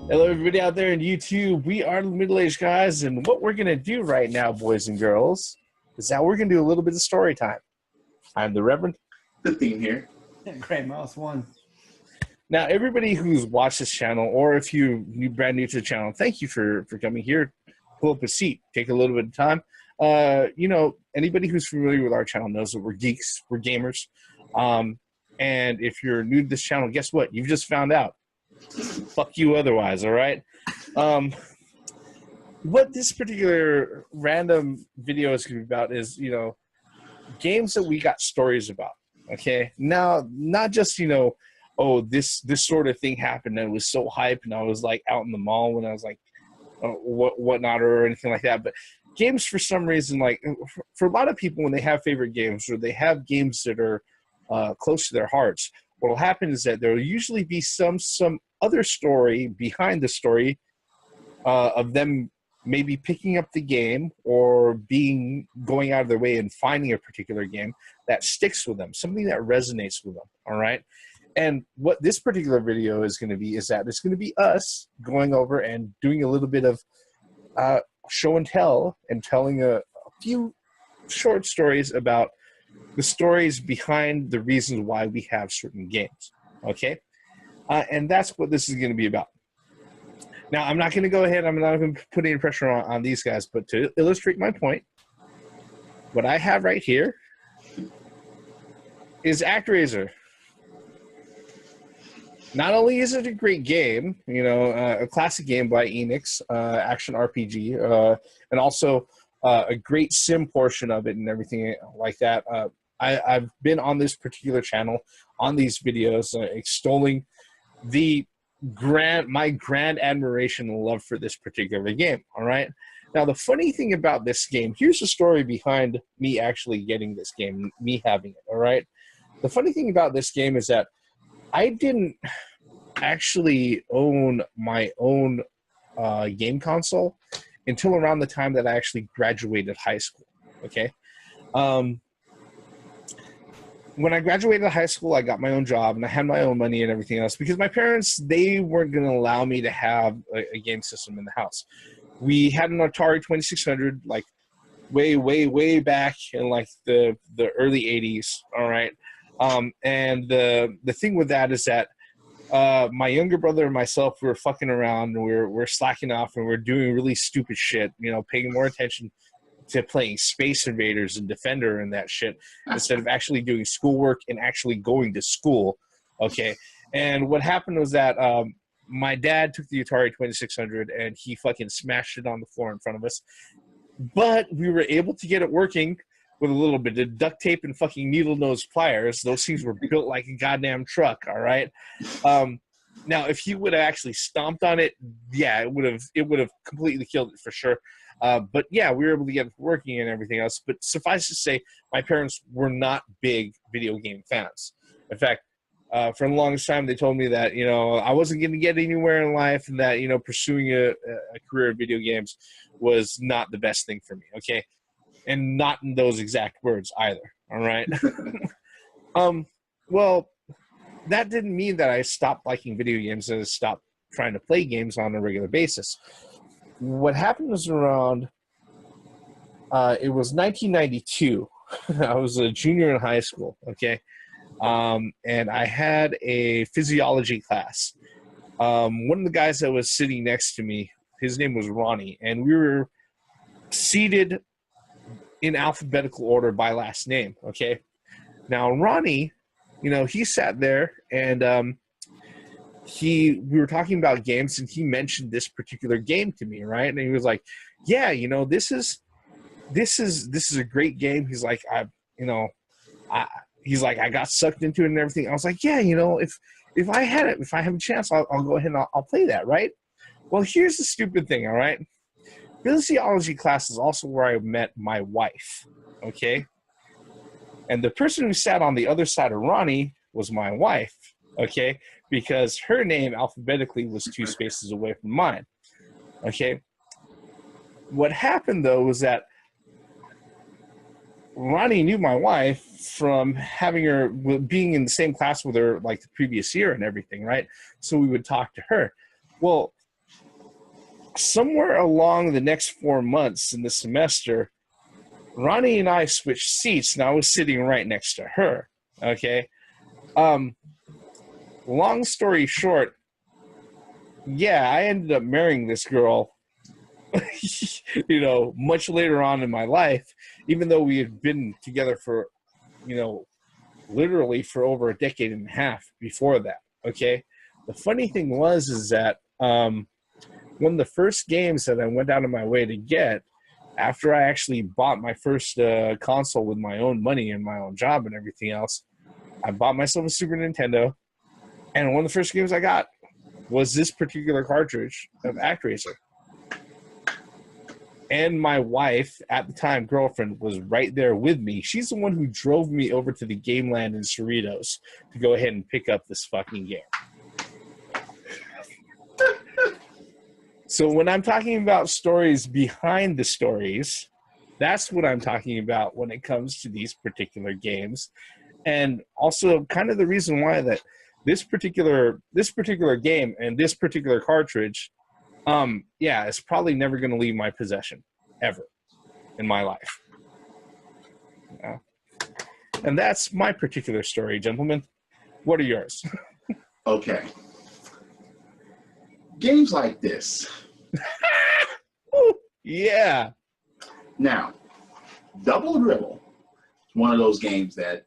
Hello, everybody out there in YouTube. We are the Middle-Aged Guys, and what we're going to do right now, boys and girls, is that we're going to do a little bit of story time. I'm the Reverend. The theme here. Great Mouse 1. Now, everybody who's watched this channel, or if you're brand new to the channel, thank you for coming here. Pull up a seat. Take a little bit of time. Anybody who's familiar with our channel knows that we're geeks. We're gamers. And if you're new to this channel, guess what? You've just found out. Fuck you otherwise, all right? What this particular random video is going to be about is, games that we got stories about, okay? Now, not just, oh, this sort of thing happened and it was so hype and I was, like, out in the mall when I was, like, whatnot or anything like that. But games, for some reason, like, for a lot of people, when they have favorite games or they have games that are close to their hearts, what will happen is that there will usually be some other story behind the story of them maybe picking up the game or going out of their way and finding a particular game that sticks with them, something that resonates with them, all right? And what this particular video is going to be is that it's going to be us going over and doing a little bit of show and tell and telling a few short stories about the stories behind the reasons why we have certain games, okay? And that's what this is going to be about. Now, I'm not going to go ahead. I'm not going to put any pressure on these guys, but to illustrate my point, what I have right here is ActRaiser. Not only is it a great game, a classic game by Enix, action RPG, and also a great sim portion of it and everything like that. I've been on this particular channel, on these videos, extolling my grand admiration and love for this particular game, all right? Now, the funny thing about this game, here's the story behind me actually getting this game, me having it, all right? The funny thing about this game is that I didn't actually own my own game console until around the time that I actually graduated high school, okay? When I graduated high school, I got my own job, and I had my own money and everything else because my parents, they weren't going to allow me to have a game system in the house. We had an Atari 2600, like, way back in, like, the early 80s, all right? And the thing with that is that my younger brother and myself were fucking around, and we're slacking off, and we're doing really stupid shit, paying more attention to playing Space Invaders and Defender and that shit instead of actually doing schoolwork and actually going to school, okay? And what happened was that my dad took the Atari 2600 and he fucking smashed it on the floor in front of us. But we were able to get it working with a little bit of duct tape and fucking needle-nose pliers. Those things were built like a goddamn truck, all right? Now, if he would have actually stomped on it, yeah, it would have completely killed it for sure. But yeah, we were able to get it working and everything else. But suffice to say, my parents were not big video game fans. In fact, for the longest time, they told me that, I wasn't going to get anywhere in life and that, pursuing a career in video games was not the best thing for me, okay? And not in those exact words either, all right? Well, that didn't mean that I stopped liking video games and stopped trying to play games on a regular basis. What happened was around, it was 1992. I was a junior in high school, okay? And I had a physiology class. One of the guys that was sitting next to me, his name was Ronnie, and we were seated in alphabetical order by last name, okay? Now, Ronnie, he sat there and we were talking about games, and he mentioned this particular game to me, right? And he was like, "Yeah, this is a great game." He's like, I got sucked into it and everything. I was like, "Yeah, if I have a chance, I'll go ahead and I'll play that, right?" Well, here's the stupid thing, all right? Physiology class is also where I met my wife, okay? And the person who sat on the other side of Ronnie was my wife, okay? Because her name alphabetically was 2 spaces away from mine, okay? What happened, though, was that Ronnie knew my wife from having her, being in the same class with her, like, the previous year and everything, right? So we would talk to her. Well, somewhere along the next 4 months in the semester, Ronnie and I switched seats, and I was sitting right next to her. Okay. Long story short, yeah, I ended up marrying this girl, you know, much later on in my life, even though we had been together for, you know, literally for over a decade and a half before that. Okay. The funny thing is that one of the first games that I went out of my way to get, after I actually bought my first console with my own money and my own job and everything else, I bought myself a Super Nintendo, and one of the first games I got was this particular cartridge of ActRaiser. And my wife, at the time, girlfriend, was right there with me. She's the one who drove me over to the Game Land in Cerritos to go ahead and pick up this fucking game. So when I'm talking about stories behind the stories, that's what I'm talking about when it comes to these particular games. And also kind of the reason why that this particular game and this particular cartridge, yeah, it's probably never going to leave my possession ever in my life. Yeah. And that's my particular story, gentlemen. What are yours? Okay. Games like this. Yeah. Now, Double Dribble is one of those games that,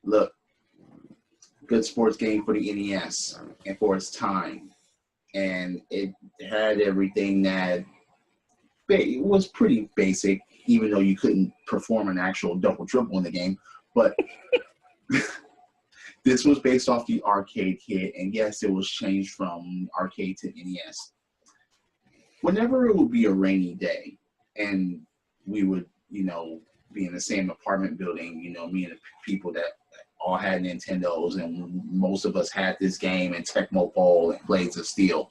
look, good sports game for the NES and for its time. And it had everything that it was pretty basic, even though you couldn't perform an actual double dribble in the game. But this was based off the arcade kit, and yes, it was changed from arcade to NES. Whenever it would be a rainy day, and we would, you know, be in the same apartment building, you know, me and the people that all had Nintendos, and most of us had this game and Tecmo Bowl and Blades of Steel.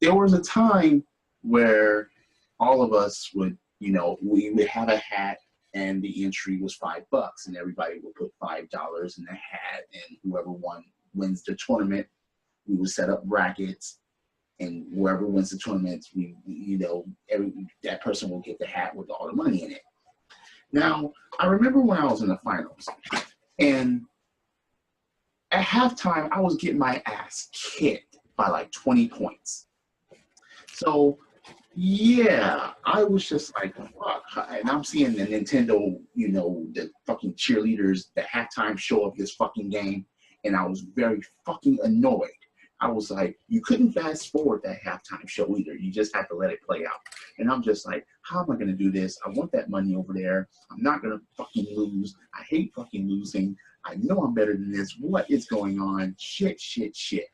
There was a time where all of us would, you know, we would have a hat, and the entry was $5, and everybody would put $5 in the hat, and whoever wins the tournament, we would set up brackets, and whoever wins the tournament, we, you know, that person will get the hat with all the money in it. Now, I remember when I was in the finals, and at halftime, I was getting my ass kicked by like 20 points. So, yeah, I was just like, fuck. And I'm seeing the Nintendo, you know, the fucking cheerleaders, the halftime show of this fucking game, and I was very fucking annoyed. I was like, you couldn't fast forward that halftime show either. You just had to let it play out. And I'm just like, how am I going to do this? I want that money over there. I'm not going to fucking lose. I hate fucking losing. I know I'm better than this. What is going on? Shit, shit, shit.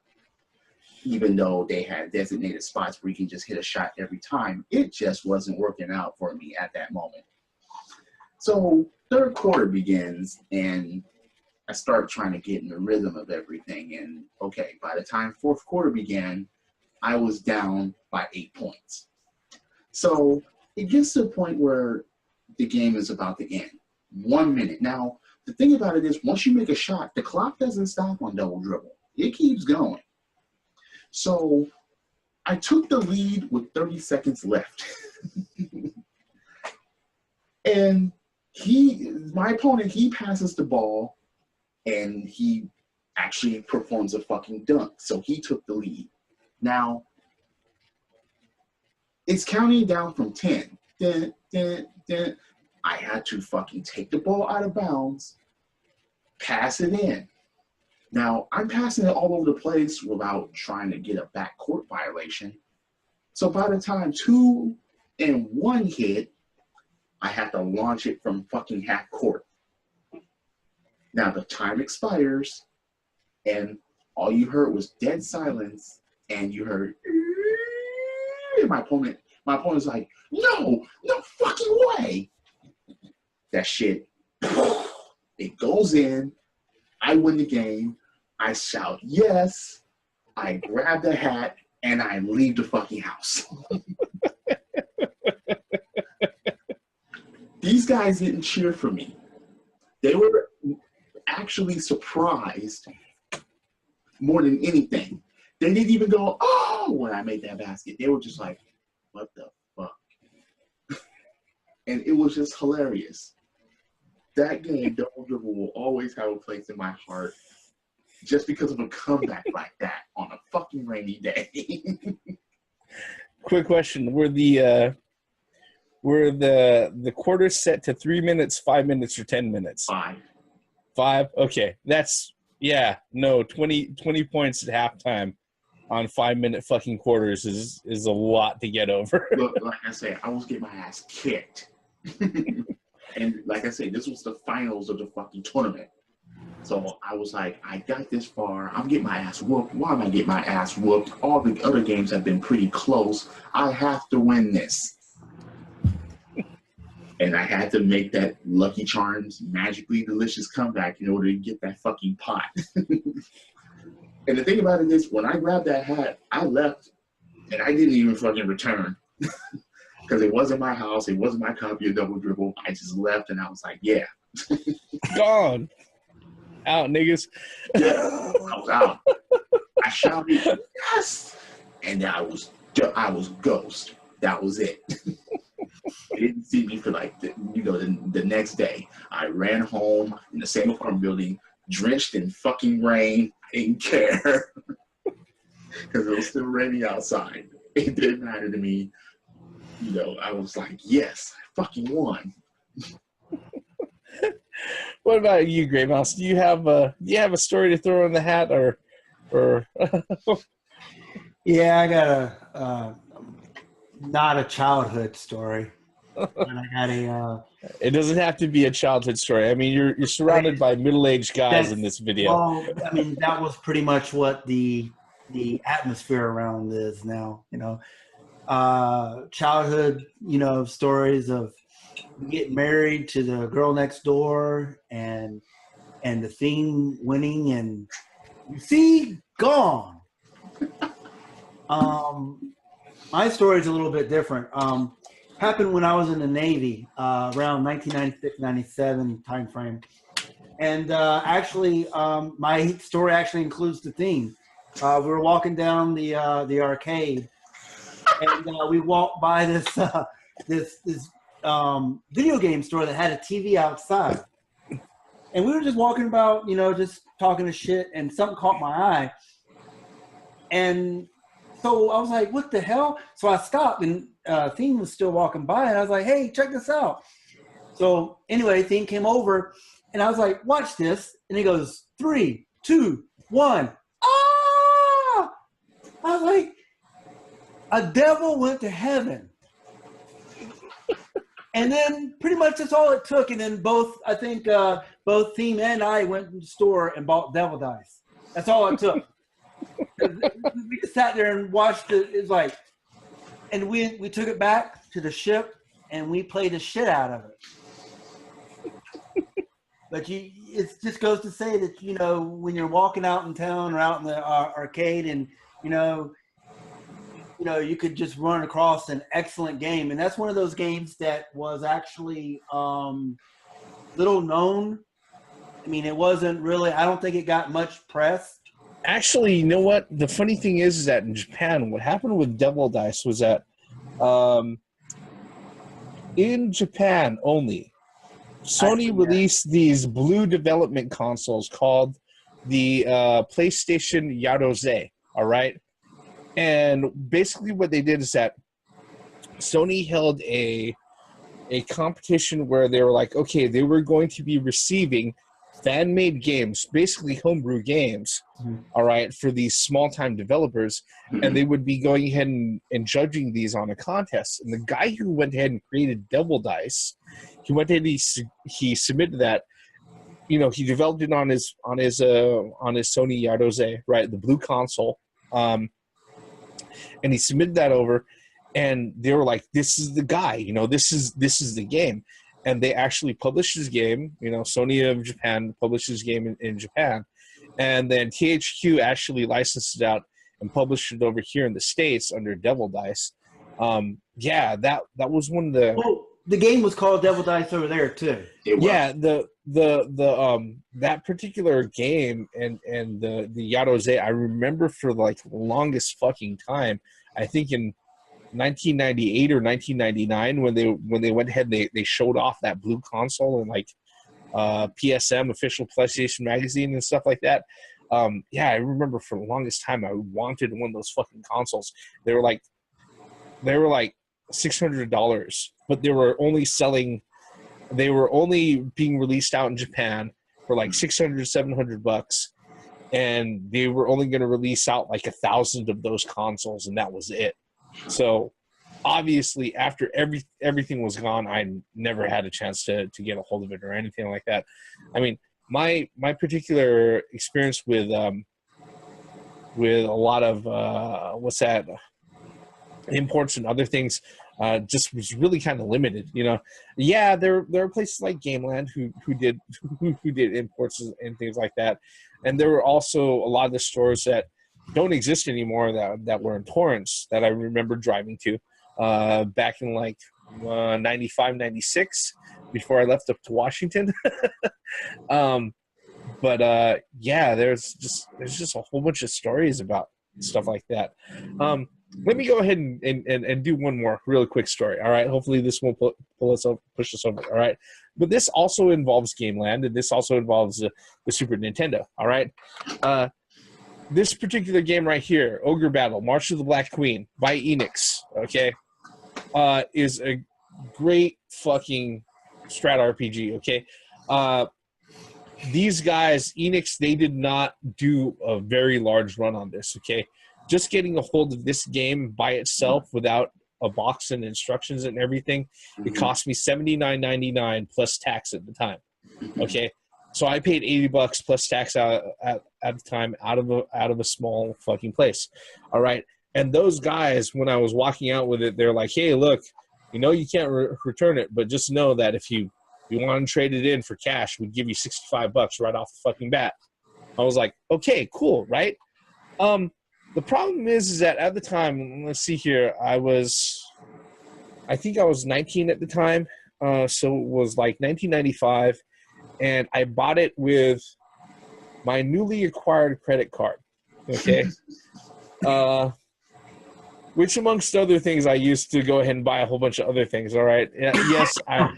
Even though they had designated spots where you can just hit a shot every time, it just wasn't working out for me at that moment. So third quarter begins, and I start trying to get in the rhythm of everything. And okay, by the time fourth quarter began, I was down by 8 points. So it gets to a point where the game is about to end. 1 minute. Now, the thing about it is, once you make a shot, the clock doesn't stop on Double Dribble. It keeps going. So I took the lead with 30 seconds left. And my opponent, he passes the ball, and he actually performs a fucking dunk. So he took the lead. Now, it's counting down from 10. Dun, dun, dun. I had to fucking take the ball out of bounds, pass it in. Now, I'm passing it all over the place without trying to get a backcourt violation. So by the time 2 and 1 hit, I had to launch it from fucking half court. Now the time expires, and all you heard was dead silence, and you heard, and my opponent's like, no fucking way. That shit, it goes in. I win the game. I shout yes. I grab the hat, and I leave the fucking house. These guys didn't cheer for me. They were actually surprised more than anything. They didn't even go, oh, go when I made that basket. They were just like, what the fuck? And it was just hilarious. That game, Double Dribble, will always have a place in my heart just because of a comeback like that on a fucking rainy day. Quick question: were the quarters set to 3 minutes, 5 minutes, or 10 minutes? 5. 5. Okay, that's 20 points at halftime on 5-minute fucking quarters is a lot to get over. Look, like I said, I was getting my ass kicked. And like I said, this was the finals of the fucking tournament. So I was like, I got this far. I'm getting my ass whooped. Why am I getting my ass whooped? All the other games have been pretty close. I have to win this. And I had to make that Lucky Charms magically delicious comeback in order to get that fucking pot. And the thing about it is, when I grabbed that hat, I left, and I didn't even fucking return. Because it wasn't my house. It wasn't my copy of Double Dribble. I just left, and I was like, yeah. Gone. Out, niggas. Yeah, I was out. I shouted, yes! And I was ghost. That was it. They didn't see me for like, the next day. I ran home in the same apartment building, drenched in fucking rain. I didn't care. Because it was still raining outside. It didn't matter to me. I was like, yes, I fucking won. What about you, Gray Mouse? Do you have a story to throw in the hat, or? Yeah, I got a not a childhood story. And I got a. It doesn't have to be a childhood story. I mean, you're surrounded by middle-aged guys in this video. Well, I mean, that was pretty much what the atmosphere around is now. Childhood, stories of getting married to the girl next door and the theme winning and you see gone. My story is a little bit different. Happened when I was in the Navy, around 1996-97 time frame. And actually, my story actually includes the theme. We were walking down the arcade, and we walked by this video game store that had a TV outside. And we were just walking about, just talking to shit, and something caught my eye. And so I was like, what the hell? So I stopped, and Theme was still walking by, and I was like, hey, check this out. So anyway, Theme came over, and I was like, watch this. And he goes, 3, 2, 1. Ah! I was like, a devil went to heaven. And then pretty much that's all it took. And then both Theme and I went to the store and bought devil dice. That's all it took. We just sat there and watched it. It's like, and we took it back to the ship and we played the shit out of it. But it just goes to say that, when you're walking out in town or out in the arcade and, you could just run across an excellent game. And that's one of those games that was actually little known. I mean, it wasn't really, I don't think it got much press. Actually, you know what? The funny thing is that in Japan, what happened with Devil Dice was that in Japan only, Sony released these blue development consoles called the PlayStation Yarose, all right? And basically what they did is that Sony held a competition where they were like, okay, they were going to be receiving fan-made games, basically homebrew games, all right, for these small-time developers, and they would be going ahead and judging these on a contest. And the guy who went ahead and created Devil Dice, he went ahead and he submitted that. He developed it on his Sony Yarose, right, the blue console, and he submitted that over, and they were like, "This is the guy, this is the game." And they actually published his game. Sony of Japan published his game in Japan. And then THQ actually licensed it out and published it over here in the States under Devil Dice. That was one of the... The game was called Devil Dice over there too. It was. Yeah, that particular game and the Yadoze, I remember for like the longest fucking time. I think in 1998 or 1999 when they went ahead and they showed off that blue console and like PSM, official PlayStation magazine, and stuff like that. Yeah, I remember for the longest time I wanted one of those fucking consoles. They were like $600, but they were only being released out in Japan for like 600, 700 bucks, and they were only going to release out like 1,000 of those consoles, and that was it. So obviously after everything was gone, I never had a chance to get a hold of it or anything like that. I mean, my particular experience with a lot of imports and other things just was really kind of limited, you know. Yeah, there are places like Gameland who did imports and things like that, and there were also a lot of the stores that don't exist anymore that were in Torrance that I remember driving to back in like 95, 96 before I left up to Washington. But yeah, there's just a whole bunch of stories about stuff like that. Let me go ahead and do one more really quick story. All right. Hopefully this won't push us over. All right. But this also involves Gameland, and this also involves the Super Nintendo. All right. This particular game right here, Ogre Battle, March of the Black Queen by Enix, okay, is a great fucking strat RPG, okay? These guys, Enix, they did not do a very large run on this, okay? Just getting a hold of this game by itself without a box and instructions and everything, it cost me $79.99 plus tax at the time, okay? So I paid $80 plus tax at the time out of a small fucking place, all right? And those guys, when I was walking out with it, they're like, hey, look, you know you can't return it, but just know that if you want to trade it in for cash, we'd give you $65 right off the fucking bat. I was like, okay, cool, right? The problem is that at the time, let's see here, I think I was 19 at the time, so it was like 1995, and I bought it with my newly acquired credit card, okay? Which, amongst other things, I used to go ahead and buy a whole bunch of other things, all right? Yes, I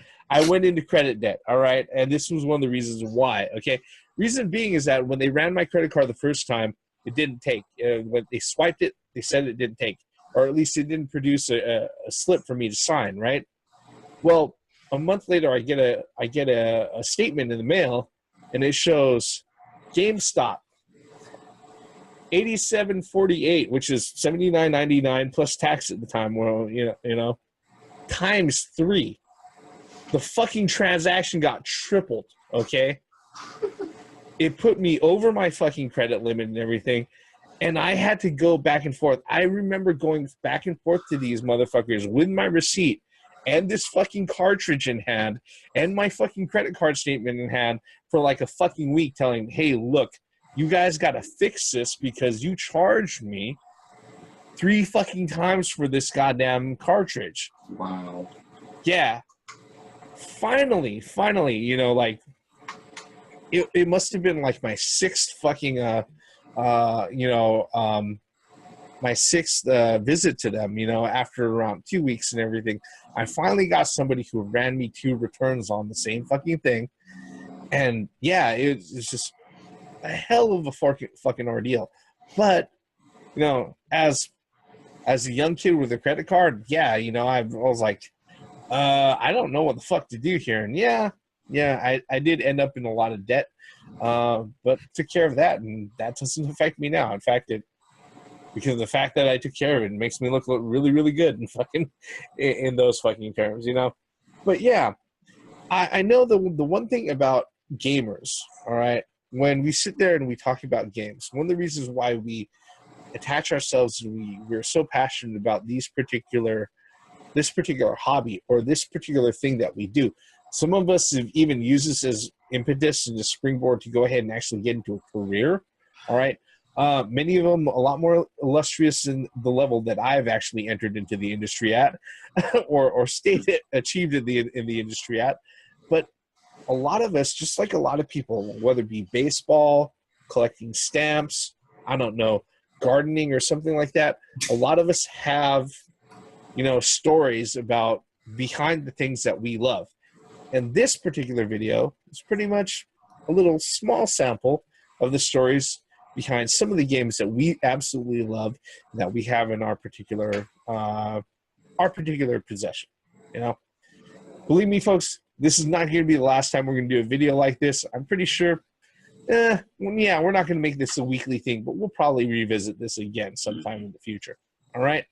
went into credit debt, all right? And this was one of the reasons why, okay? Reason being is that when they ran my credit card the first time, it didn't take. When they swiped it, they said it didn't take. Or at least it didn't produce a slip for me to sign, right? Well, a month later, I get a statement in the mail, and it shows GameStop, $87.48, which is $79.99 plus tax at the time. Well, you know, times 3. The fucking transaction got tripled. Okay, it put me over my fucking credit limit and everything, and I had to go back and forth. I remember going back and forth to these motherfuckers with my receipt and this fucking cartridge in hand and my fucking credit card statement in hand for like a fucking week, telling, hey, look, you guys got to fix this because you charged me 3 fucking times for this goddamn cartridge. Wow. Yeah. Finally, you know, like, it must have been like my 6th fucking, my 6th visit to them, you know, after around 2 weeks and everything. I finally got somebody who ran me 2 returns on the same fucking thing. And yeah, it's just a hell of a fucking ordeal. But, you know, as a young kid with a credit card, yeah, you know, I was like, I don't know what the fuck to do here. And yeah, I did end up in a lot of debt, but took care of that, and that doesn't affect me now. In fact, because of the fact that I took care of it, makes me look really, really good and fucking in those fucking terms, you know. But yeah, I know the one thing about gamers, all right, when we sit there and we talk about games, one of the reasons why we attach ourselves and we're so passionate about this particular hobby or this particular thing that we do. Some of us have even used this as impetus and a springboard to go ahead and actually get into a career, all right? Many of them a lot more illustrious in the level that I've actually entered into the industry at, or achieved in the industry at. But a lot of us, just like a lot of people, whether it be baseball, collecting stamps, I don't know, gardening or something like that, a lot of us have, stories about behind the things that we love. And this particular video is pretty much a little small sample of the stories behind some of the games that we absolutely love, that we have in our particular possession. Believe me, folks, this is not going to be the last time we're going to do a video like this. I'm pretty sure. We're not going to make this a weekly thing, but we'll probably revisit this again sometime in the future. All right.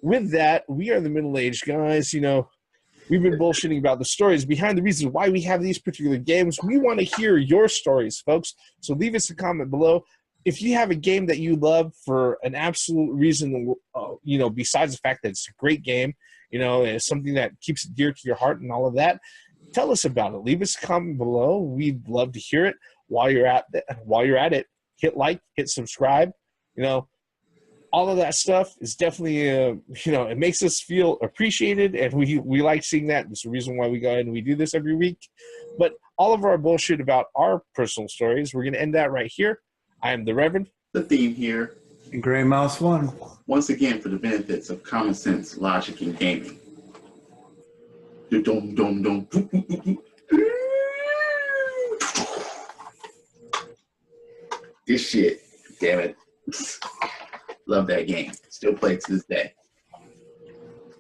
With that, we are the middle-aged guys. We've been bullshitting about the stories behind the reasons why we have these particular games. We want to hear your stories, folks. So leave us a comment below. If you have a game that you love for an absolute reason, besides the fact that it's a great game, it's something that keeps it dear to your heart and all of that, tell us about it. Leave us a comment below. We'd love to hear it. While you're at it, hit like, hit subscribe. All of that stuff is definitely, it makes us feel appreciated, and we like seeing that. It's the reason why we go ahead and we do this every week. But all of our bullshit about our personal stories, we're going to end that right here. I am the Reverend. The Theme here. And Gray Mouse 1. Once again, for the benefits of common sense, logic, and gaming. This shit, damn it. Love that game. Still play it to this day.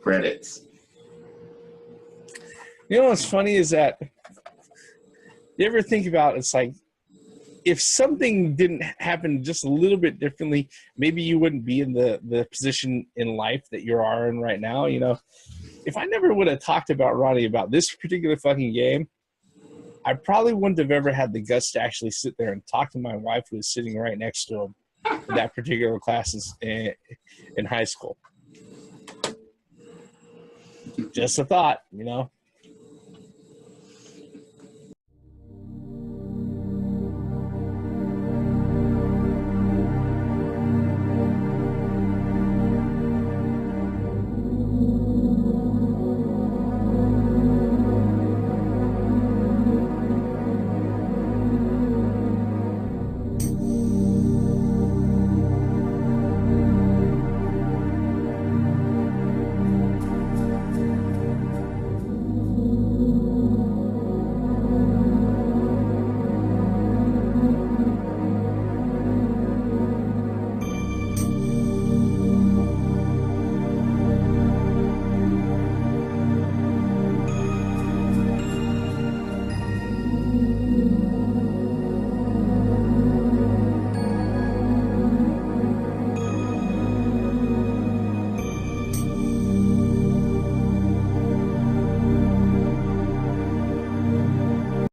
Credits. What's funny is that you ever think about, it's like, if something didn't happen just a little bit differently, maybe you wouldn't be in the position in life that you are in right now. If I never would have talked about Ronnie about this particular fucking game, I probably wouldn't have ever had the guts to actually sit there and talk to my wife, who was sitting right next to him in that particular class in high school. Just a thought,